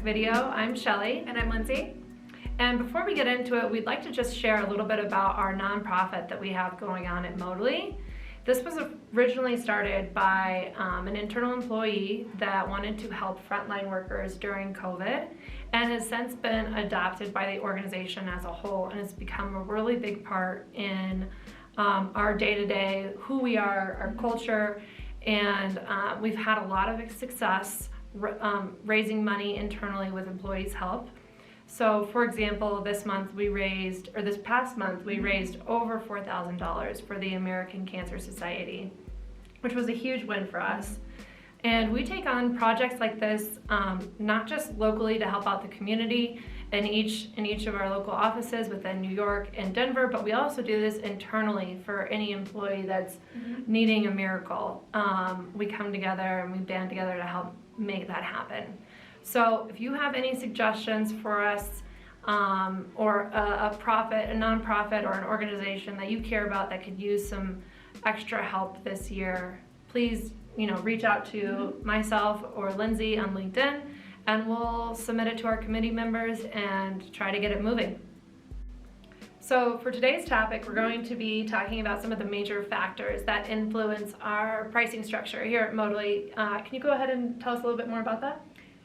video. I'm Shelly. And I'm Lindsay. And before we get into it, we'd like to just share a little bit about our nonprofit that we have going on at Modalis. This was originally started by an internal employee that wanted to help frontline workers during COVID, and has since been adopted by the organization as a whole, and has become a really big part in our day-to-day, who we are, our culture, and we've had a lot of success raising money internally with employees' help. So for example, this past month we raised over $4,000 for the American Cancer Society, which was a huge win for us. And we take on projects like this, not just locally to help out the community in each of our local offices within New York and Denver, but we also do this internally for any employee that's needing a miracle. We come together and we band together to help make that happen. So if you have any suggestions for us, or a nonprofit or an organization that you care about that could use some extra help this year, please reach out to myself or Lindsay on LinkedIn, and we'll submit it to our committee members and try to get it moving. So for today's topic, we're going to be talking about some of the major factors that influence our pricing structure here at Modalis. Can you go ahead and tell us a little bit more about that?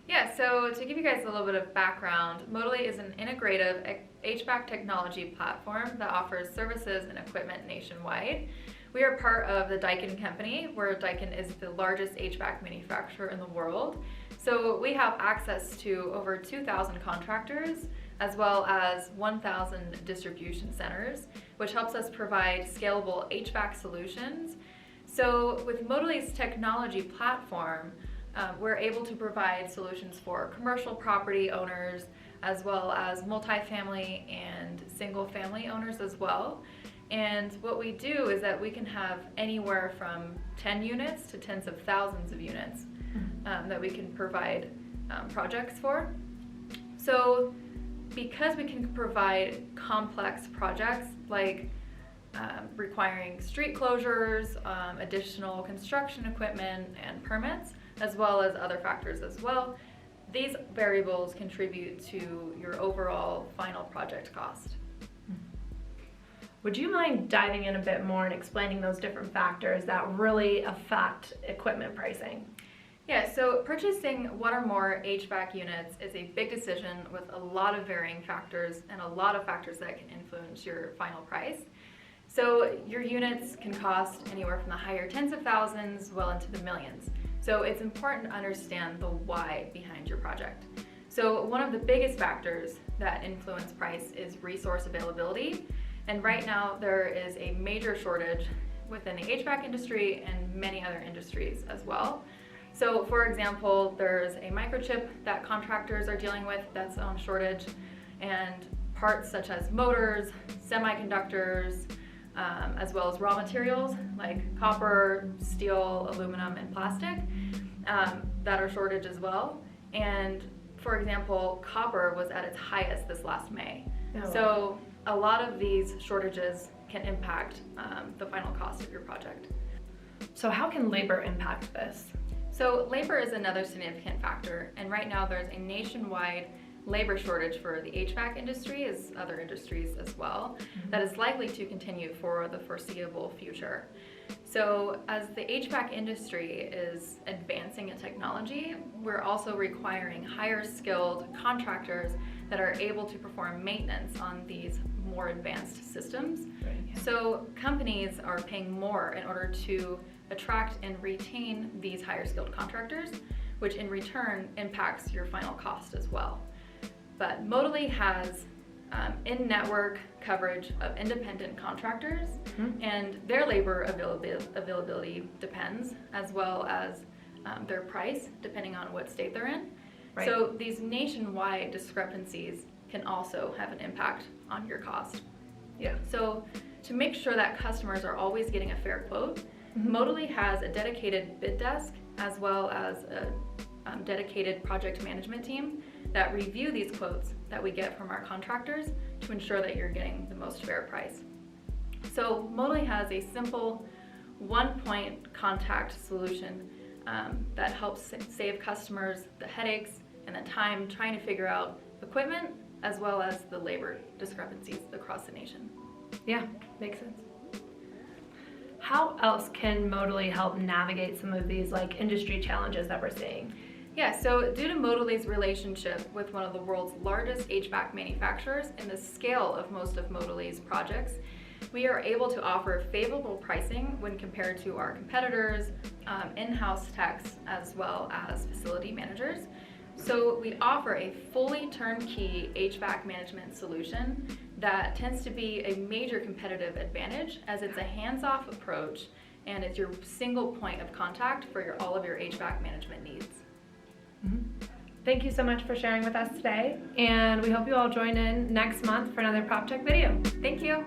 Yeah, so to give you guys a little bit of background, Modalis is an integrative HVAC technology platform that offers services and equipment nationwide. We are part of the Daikin company, where Daikin is the largest HVAC manufacturer in the world. So we have access to over 2,000 contractors, as well as 1,000 distribution centers, which helps us provide scalable HVAC solutions. So with Modalis' technology platform, we're able to provide solutions for commercial property owners, as well as multifamily and single family owners as well. And what we do is that we can have anywhere from 10 units to tens of thousands of units that we can provide projects for. So because we can provide complex projects like requiring street closures, additional construction equipment and permits, as well as other factors as well, these variables contribute to your overall final project cost. Would you mind diving in a bit more and explaining those different factors that really affect equipment pricing? Yeah, so purchasing one or more HVAC units is a big decision with a lot of varying factors and a lot of factors that can influence your final price. So your units can cost anywhere from the higher tens of thousands well into the millions. So it's important to understand the why behind your project. So one of the biggest factors that influence price is resource availability. And right now there is a major shortage within the HVAC industry and many other industries as well. So for example, there's a microchip that contractors are dealing with that's on shortage, and parts such as motors, semiconductors, as well as raw materials like copper, steel, aluminum, and plastic that are shortage as well. And for example, copper was at its highest this last May. Oh. So a lot of these shortages can impact the final cost of your project. So how can labor impact this? So labor is another significant factor, and right now there's a nationwide labor shortage for the HVAC industry, as other industries as well, that is likely to continue for the foreseeable future. So as the HVAC industry is advancing in technology, we're also requiring higher skilled contractors that are able to perform maintenance on these more advanced systems. Right, yeah. So companies are paying more in order to attract and retain these higher skilled contractors, which in return impacts your final cost as well. But Modalis has in-network coverage of independent contractors, and their labor availability depends, as well as their price, depending on what state they're in. Right. So these nationwide discrepancies can also have an impact on your cost. Yeah. So to make sure that customers are always getting a fair quote, Modalis has a dedicated bid desk, as well as a dedicated project management team that review these quotes that we get from our contractors to ensure that you're getting the most fair price. So Modalis has a simple one-point contact solution that helps save customers the headaches and then time trying to figure out equipment as well as the labor discrepancies across the nation. Yeah, makes sense. How else can Modalis help navigate some of these like industry challenges that we're seeing? Yeah, so due to Modalis' relationship with one of the world's largest HVAC manufacturers and the scale of most of Modalis' projects, we are able to offer favorable pricing when compared to our competitors, in-house techs, as well as facility managers. So we offer a fully turnkey HVAC management solution that tends to be a major competitive advantage as it's a hands-off approach and it's your single point of contact for all of your HVAC management needs. Thank you so much for sharing with us today, and we hope you all join in next month for another PropTech video. Thank you.